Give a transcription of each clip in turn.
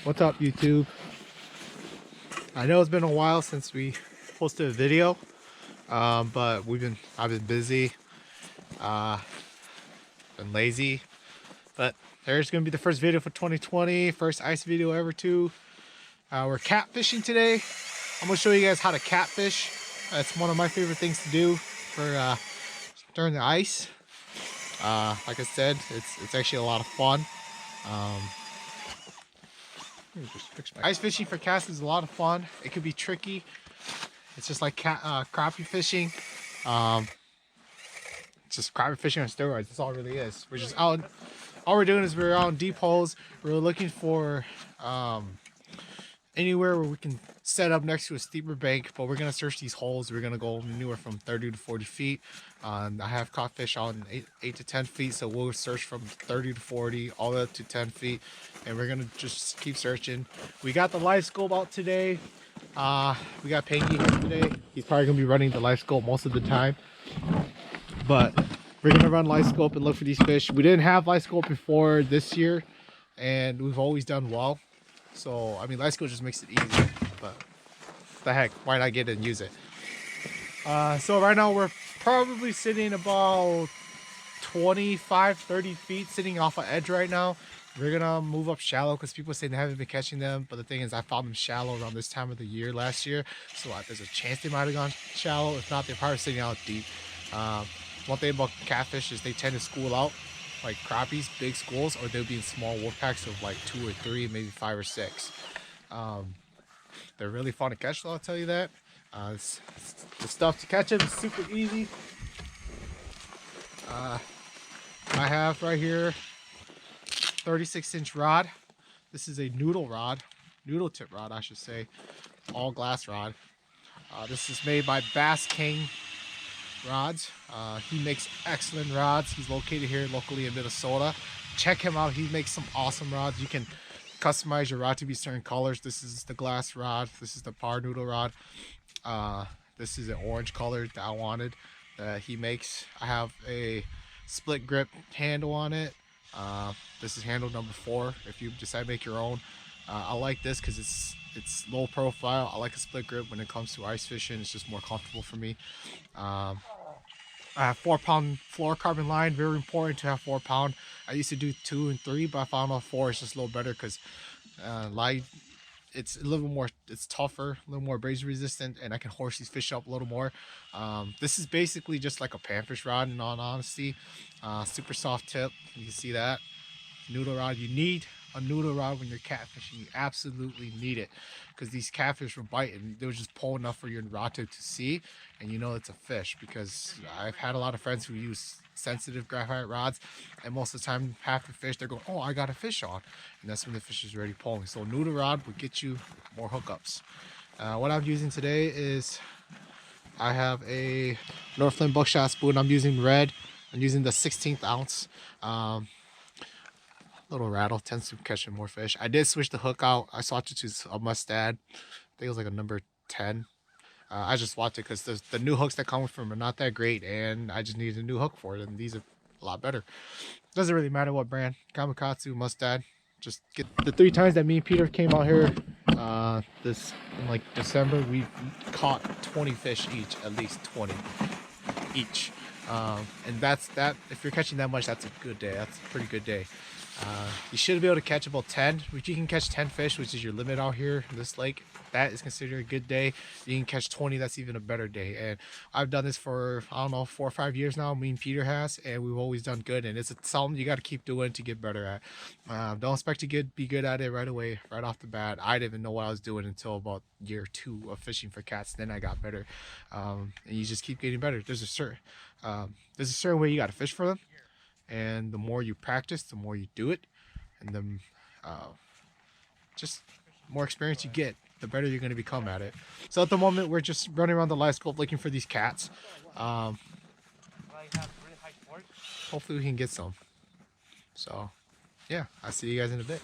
What's up, YouTube? I know it's been a while since we posted a video, but I've been busy, been lazy. But there's gonna be the first video for 2020, first ice video ever too. We're catfishing today. I'm gonna show you guys how to catfish. It's one of my favorite things to do for during the ice. Like I said, it's actually a lot of fun. Ice fishing for cats is a lot of fun. It could be tricky. It's just like crappie fishing. It's just crappie fishing on steroids. That's all it really is. We're just out. All we're doing is we're out in deep holes. We're looking for anywhere where we can set up next to a steeper bank, but we're gonna search these holes. We're gonna go anywhere from 30 to 40 feet. I have caught fish on 8 to 10 feet, so we'll search from 30 to 40 all the way up to 10 feet, and we're gonna just keep searching. We got the live scope out today. We got Phengy here today. He's probably gonna be running the live scope most of the time, but we're gonna run live scope and look for these fish. We didn't have live scope before this year, and we've always done well. So I mean, live scope just makes it easier. But the heck, why not get it and use it? So right now we're probably sitting about 25-30 feet, sitting off an edge right now. We're gonna move up shallow because people say they haven't been catching them, but the thing is, I found them shallow around this time of the year last year, so there's a chance they might have gone shallow. If not, they're probably sitting out deep. One thing about catfish is they tend to school out, like crappies, big schools, or they'll be in small wolf packs of like 2 or 3, maybe 5 or 6. They're really fun to catch, though, I'll tell you that. The stuff to catch them is super easy. I have right here 36-inch rod. This is a noodle tip rod, I should say, all glass rod. This is made by Khang rods. He makes excellent rods. He's located here locally in Minnesota. Check him out. He makes some awesome rods. You can customize your rod to be certain colors. This is the glass rod. This is the par noodle rod. This is an orange color that I wanted he makes. I have a split grip handle on it. This is handle number 4 if you decide to make your own. I like this because it's low profile. I like a split grip when it comes to ice fishing. It's just more comfortable for me. I have 4-pound fluorocarbon line. Very important to have 4-pound. I used to do 2 and 3, but I found out 4 is just a little better because it's a little more, it's tougher, a little more abrasion resistant, and I can horse these fish up a little more. This is basically just like a panfish rod, in all honesty. Super soft tip. You can see that. Noodle rod. You need a noodle rod when you're catfishing. You absolutely need it, because these catfish will bite and they'll just pull enough for your rod tip to see, and you know it's a fish. Because I've had a lot of friends who use sensitive graphite rods, and most of the time, half the fish, they're going, oh, I got a fish on, and that's when the fish is already pulling. So a noodle rod will get you more hookups. What I'm using today is I have a Northland buckshot spoon. I'm using red. I'm using the 16th ounce. Little rattle tends to catch more fish. I did switch the hook out. I swapped it to a mustad. I think it was like a number 10. I just swapped it because the new hooks that come with them are not that great, and I just needed a new hook for it, and these are a lot better. Doesn't really matter what brand. Kamikatsu, mustad. Just get the 3 times that me and Peter came out here this in like December, we caught 20 fish each, at least 20 each. And that's that. If you're catching that much, that's a good day. That's a pretty good day. You should be able to catch about 10. If you can catch 10 fish, which is your limit out here in this lake, that is considered a good day. You can catch 20, that's even a better day. And I've done this for, I don't know, 4 or 5 years now. Me and Peter has, and we've always done good. And it's something you got to keep doing to get better at. Don't expect to be good at it right away, right off the bat. I didn't even know what I was doing until about year 2 of fishing for cats. Then I got better. And you just keep getting better. There's a certain way you got to fish for them. And the more you practice, the more you do it, and the just more experience you get, the better you're going to become at it. So at the moment, we're just running around the live scope looking for these cats. Hopefully we can get some. So yeah, I'll see you guys in a bit.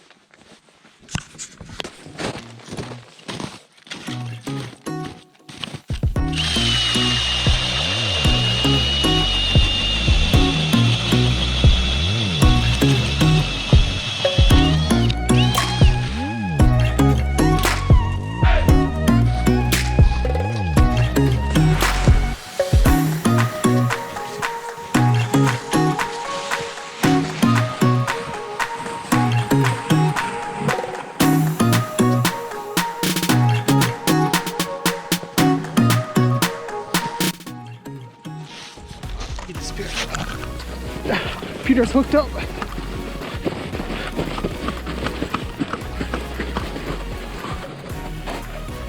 Peter's hooked up.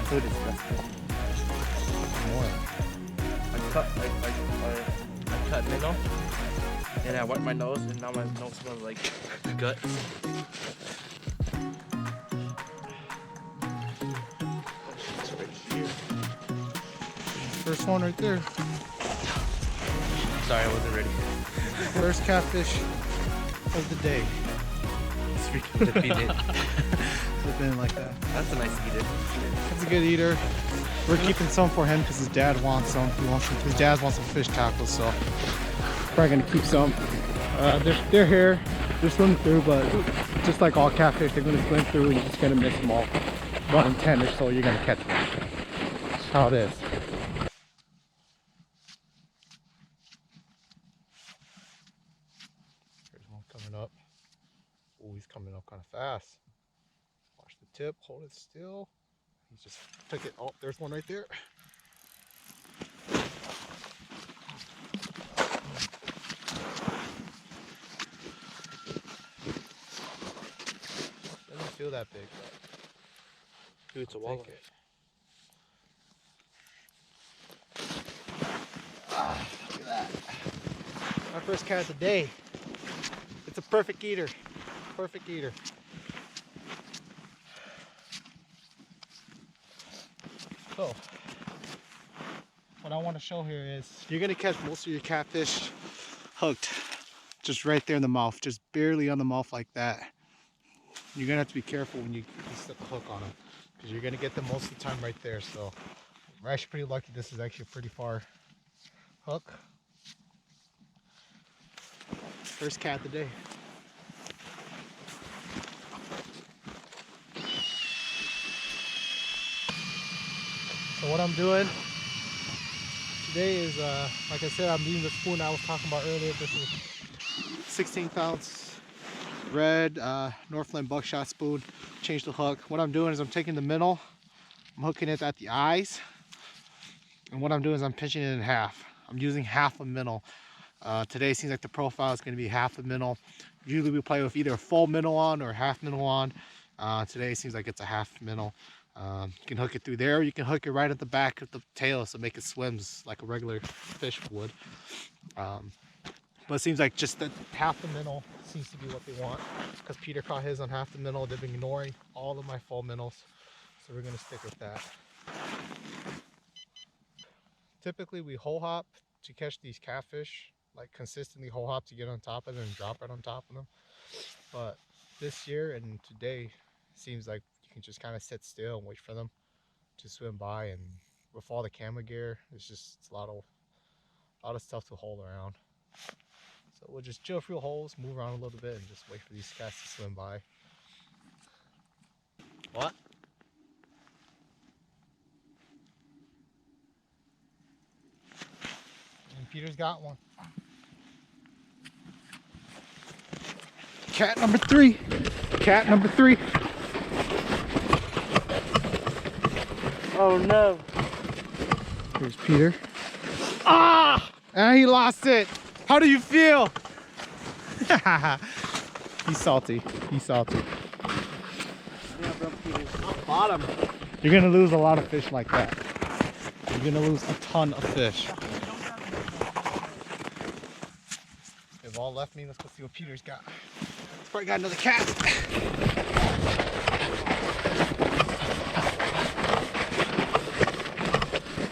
So disgusting. I cut minnow and I wiped my nose and now my nose smells like guts. First one right there. Sorry, I wasn't ready. First catfish of the day. It's freaking defeated. Flipping like that. That's a nice eater. That's a good eater. We're keeping some for him because his dad wants some. His dad wants some fish tackles, so probably gonna keep some. They're here. They're swimming through, but just like all catfish, they're gonna swim through and you're just gonna miss them all. 1 in 10 or so, you're gonna catch them. That's how it is. There's one coming up. Oh, he's coming up kind of fast. Watch the tip, hold it still. He just took it. Oh, there's one right there. Doesn't feel that big, but Dude, it's a walleye. Look at that. My first cat of the day. It's a perfect eater. Perfect eater. So, what I want to show here is you're going to catch most of your catfish hooked just right there in the mouth, just barely on the mouth like that. You're going to have to be careful when you set the hook on them because you're going to get them most of the time right there. So, we're actually pretty lucky this is actually a pretty far hook. First cat of the day. So what I'm doing today is, like I said, I'm using the spoon I was talking about earlier. This is 16th ounce red Northland buckshot spoon. Change the hook. What I'm doing is I'm taking the minnow, I'm hooking it at the eyes, and what I'm doing is I'm pinching it in half. I'm using half a minnow. Today seems like the profile is going to be half a minnow. Usually we play with either a full minnow on or a half minnow on. Today it seems like it's a half minnow. You can hook it through there. You can hook it right at the back of the tail so make it swims like a regular fish would. But it seems like just that half the minnow seems to be what they want because Peter caught his on half the minnow. They've been ignoring all of my full minnows, so we're going to stick with that. Typically we hole hop to catch these catfish, like consistently hole hop to get on top of them and drop right on top of them. But this year and today seems like you can just kind of sit still and wait for them to swim by, and with all the camera gear it's a lot of stuff to hold around. So we'll just drill a few holes, move around a little bit, and just wait for these cats to swim by. What? And Peter's got one. Cat number 3. Cat number 3. Oh no. Here's Peter. Ah! And he lost it. How do you feel? He's salty. He's salty. Yeah, bro, Peter's bottom. You're gonna lose a lot of fish like that. You're gonna lose a ton of fish. They've all left me. Let's go see what Peter's got. He's probably got another cat.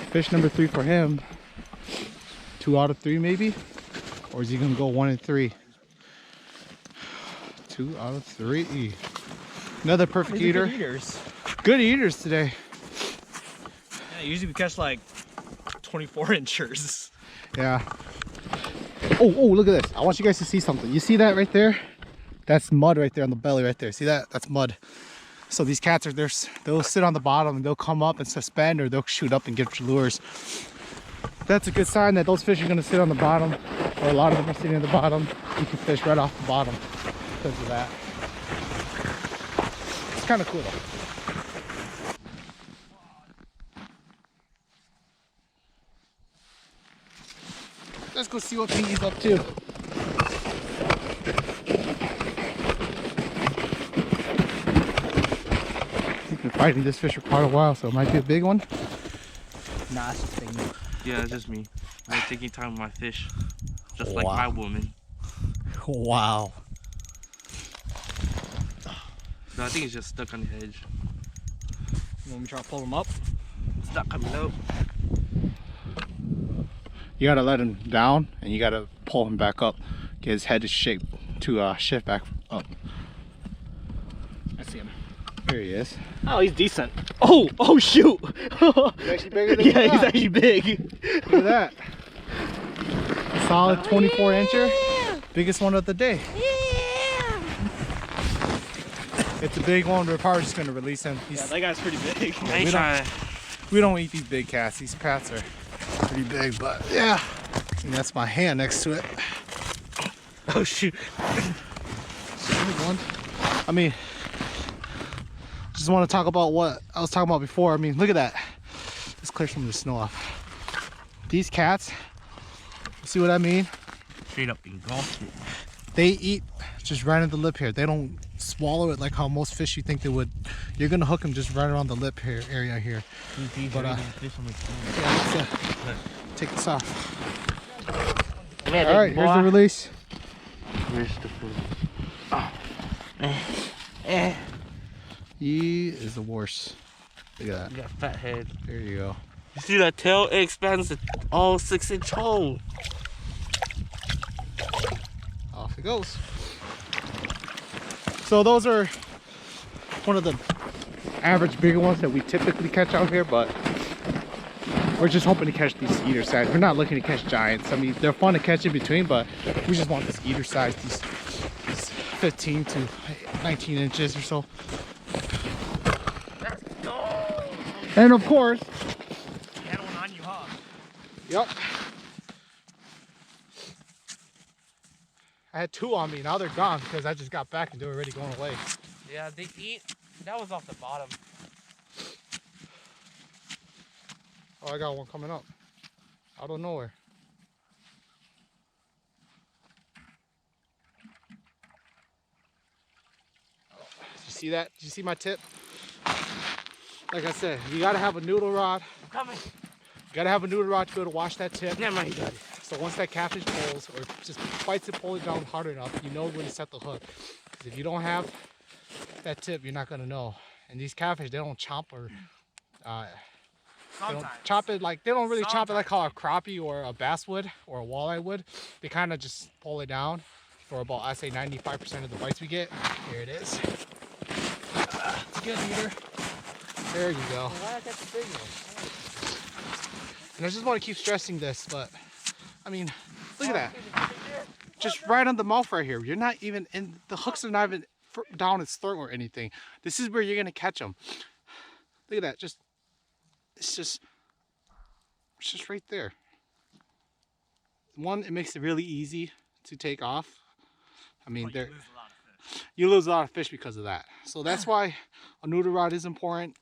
Fish number 3 for him. 2 out of 3 maybe? Or is he gonna go 1 and 3? 2 out of 3. Another perfect eater. Good eaters. Good eaters today. Yeah, usually we catch like 24 inchers. Yeah. Oh, look at this. I want you guys to see something. You see that right there? That's mud right there on the belly right there. See that? That's mud. So these cats are there. They'll sit on the bottom and they'll come up and suspend, or they'll shoot up and get your lures. That's a good sign that those fish are going to sit on the bottom, or a lot of them are sitting at the bottom. You can fish right off the bottom because of that. It's kind of cool though. Let's go see what Phengy's up to. fighting this fish for quite a while, so it might be a big one. Nah, it's just Phengy. Yeah, it's just me. I'm taking time with my fish. Just like my woman. Wow. No, I think it's just stuck on the edge. You want me to try to pull him up? It's not coming out. You gotta let him down and you gotta pull him back up. Get his head to shift back up. I see him. There he is. Oh, he's decent. Oh shoot! He's actually bigger than yeah, he's actually big. Look at that. A solid 24 incher. Biggest one of the day. It's a big one. We're probably just gonna release him. Yeah, that guy's pretty big. We don't eat these big cats. These cats are pretty big, but yeah. And that's my hand next to it. Oh shoot. I mean, just want to talk about what I was talking about before. I mean, look at that. Let's clear some of the snow off. These cats, see what I mean? Straight up engulfed it. They eat just right at the lip here. They don't swallow it like how most fish you think they would. You're gonna hook them just right around the lip here, area here. But yeah, let's take this off. All right, here's the release. Where's the food? He is the worst. Look at that. You got a fat head. There you go. You see that tail? It expands to all 6-inch hole. Off it goes. So those are one of the average bigger ones that we typically catch out here, but we're just hoping to catch these skeeter size. We're not looking to catch giants. I mean, they're fun to catch in between, but we just want the skeeter size, these 15 to 19 inches or so. Let's go. And of course, You had one on you, huh? yep. I had two on me. Now they're gone because I just got back and they were already going away. Yeah, they eat. That was off the bottom. Oh, I got one coming up out of nowhere. Did you see that? Did you see my tip? Like I said, you gotta have a noodle rod. I'm coming. You gotta have a noodle rod to be able to wash that tip. Never mind. So once that catfish pulls or just fights it, pull it down hard enough, you know when to set the hook. Because if you don't have that tip, you're not gonna know. And these catfish, they don't chomp or they don't chop it like, they don't really chop it like how a crappie or a bass would or a walleye would. They kind of just pull it down for about, I say 95% of the bites we get. Here it is. It's a good eater. There you go. And I just want to keep stressing this, but I mean, look at that. Just right on the mouth right here. You're not even in, the hooks are not even down its throat or anything. This is where you're going to catch them. Look at that. It's just right there. One, it makes it really easy to take off. I mean, you lose a lot of fish because of that. So that's why a noodle rod is important.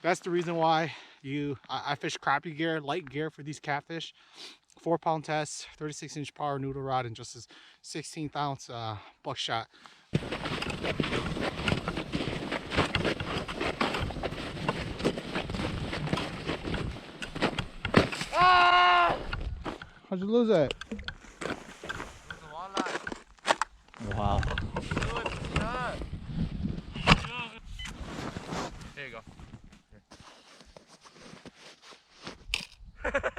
That's the reason why I fish crappie gear, light gear for these catfish. 4-pound test, 36-inch power noodle rod, and just a 16th ounce buckshot. Ah! How'd you lose that? Wow. There you go.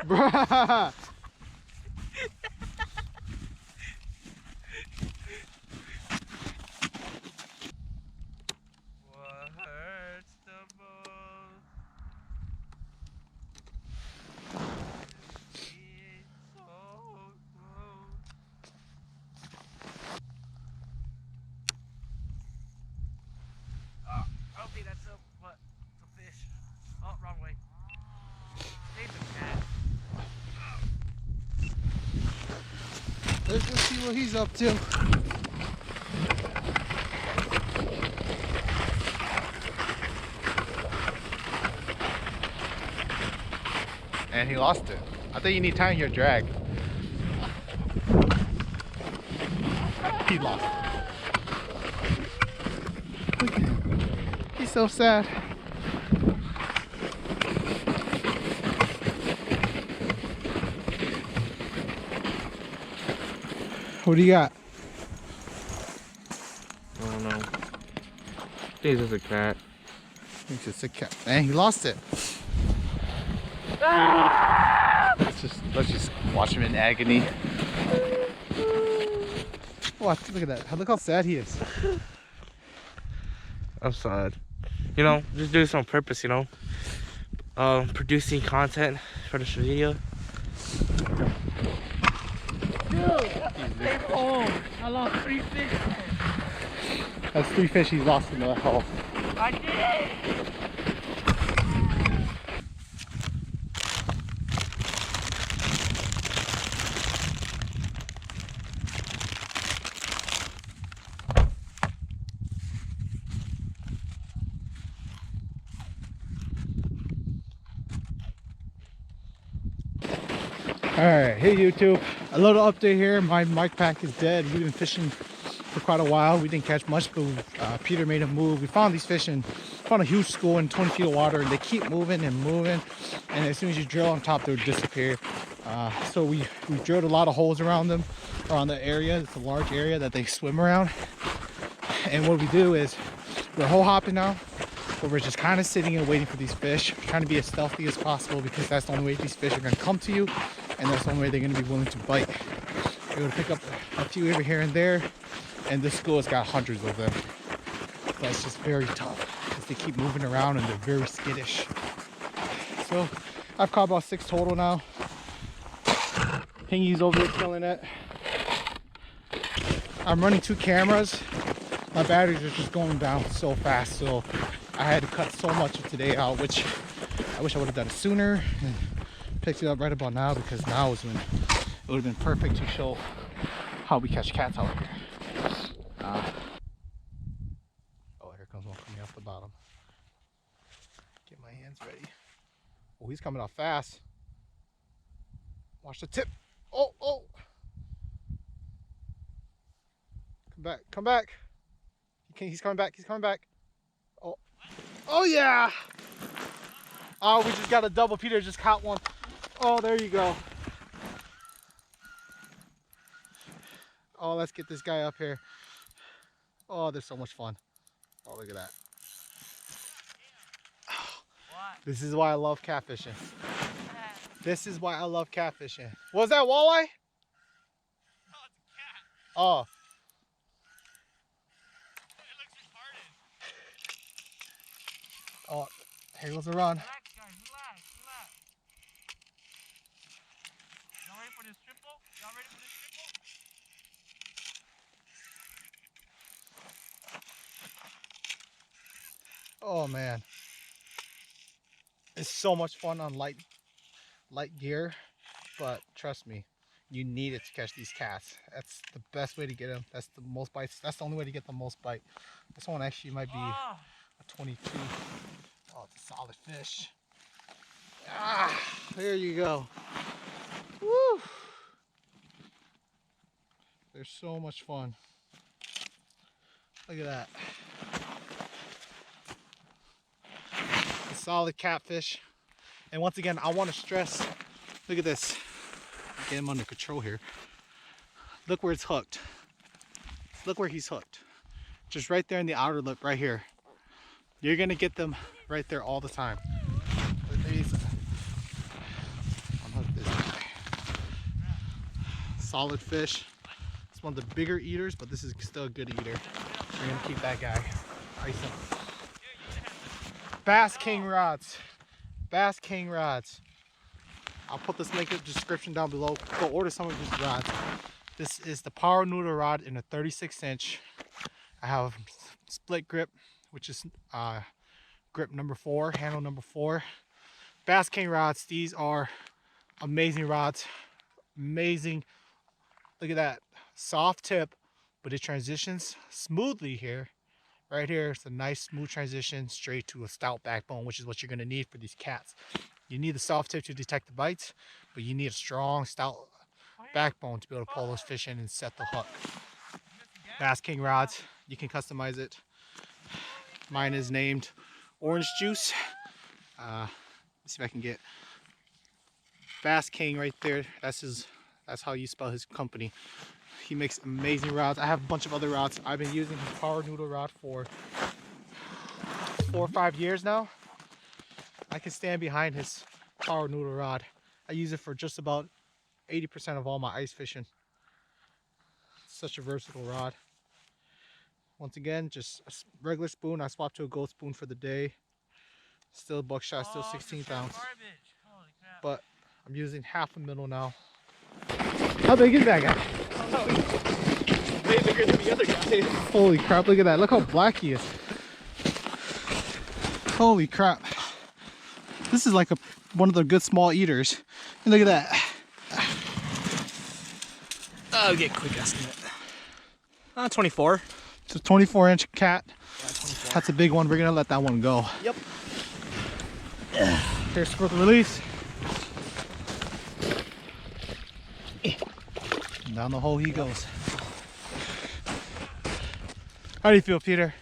Bruh! What hurts the most? It's so close. Oh, I don't think that's it's a fish. Oh, wrong way. Save the cat. Let's go see what he's up to. And he lost it. I think you need time in your drag. He lost it. He's so sad. What do you got? I don't know. I think it's just a cat. It's just a cat. Man, he lost it. Let's just watch him in agony. Watch, look at that. Look how sad he is. I'm sad. You know, just doing this on purpose, you know. Producing content for this video. I lost 3 fish. That's 3 fish he's lost in the hole. I did it. Alright, hey YouTube. A little update here. My mic pack is dead. We've been fishing for quite a while. We didn't catch much, but Peter made a move. We found these fish and found a huge school in 20 feet of water, and they keep moving and moving. And as soon as you drill on top, they would disappear. So we drilled a lot of holes around them, around the area. It's a large area that they swim around. And what we do is we're hole hopping now, but we're just kind of sitting and waiting for these fish. We're trying to be as stealthy as possible because that's the only way these fish are going to come to you, and that's the only way they're going to be willing to bite. We're going to pick up a few over here and there, and this school has got hundreds of them. But it's just very tough because they keep moving around and they're very skittish. So I've caught about 6 total now. Phengy's over there killing it. I'm running 2 cameras. My batteries are just going down so fast, so I had to cut so much of today out, which I wish I would have done it sooner and picked it up right about now, because now is when it would have been perfect to show how we catch cats out here. Oh, here comes one coming off the bottom. Get my hands ready. Oh, he's coming off fast. Watch the tip. Oh, oh. Come back, come back. He's coming back, he's coming back. Oh, oh yeah. Oh, we just got a double. Peter just caught one. Oh, there you go. Oh, let's get this guy up here. Oh, there's so much fun. Oh, look at that. This is why I love catfishing. This is why I love catfishing. Was that walleye? No, it's a cat. Oh. It looks retarded. Oh, here goes the run. Relax, guys. Relax. Relax. Y'all ready for this triple? Y'all ready for this triple? Oh man, it's so much fun on light gear, but trust me, you need it to catch these cats. That's the best way to get them. That's the most bites. That's the only way to get the most bite. This one actually might be a 22. Oh, it's a solid fish. Ah, there you go. Woo! They're so much fun. Look at that. A solid catfish. And once again, I want to stress, look at this. Get him under control here. Look where it's hooked. Look where he's hooked. Just right there in the outer lip, right here. You're gonna get them right there all the time. Unhook this guy. Solid fish. It's one of the bigger eaters, but this is still a good eater. We're gonna keep that guy. Ice him. Bass King rods. Bass King rods. I'll put this link in the description down below. Go order some of these rods. This is the Power Noodle rod in a 36-inch. I have split grip, which is grip number 4, handle number 4. Bass King rods. These are amazing rods. Amazing. Look at that. Soft tip, but it transitions smoothly here. Right here, it's a nice smooth transition straight to a stout backbone, which is what you're going to need for these cats. You need the soft tip to detect the bites, but you need a strong stout backbone to be able to pull those fish in and set the hook. Bass King rods, you can customize it. Mine is named Orange Juice. Let's see if I can get Bass King right there. That's how you spell his company. He makes amazing rods. I have a bunch of other rods. I've been using his power noodle rod for 4 or 5 years now. I can stand behind his power noodle rod. I use it for just about 80% of all my ice fishing. Such a versatile rod. Once again, just a regular spoon. I swapped to a gold spoon for the day. Still buckshot, still 16th ounce. But I'm using half a minnow now. How big is that guy? Way bigger than the other guy. Holy crap, look at that. Look how black he is. Holy crap. This is like one of the good small eaters. And look at that. I'll get a quick estimate. 24. It's a 24-inch cat. Yeah, 24. That's a big one. We're gonna let that one go. Yep. Here's for the release. And down the hole he goes. How do you feel, Peter?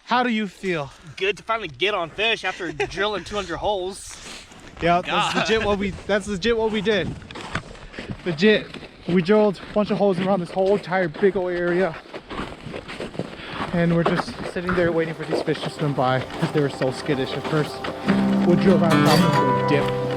How do you feel? Good to finally get on fish after drilling 200 holes. Yeah, that's legit what we did. Legit. We drilled a bunch of holes around this whole entire big old area. And we're just sitting there waiting for these fish to swim by because they were so skittish at first. We'll drill around top and we'll dip.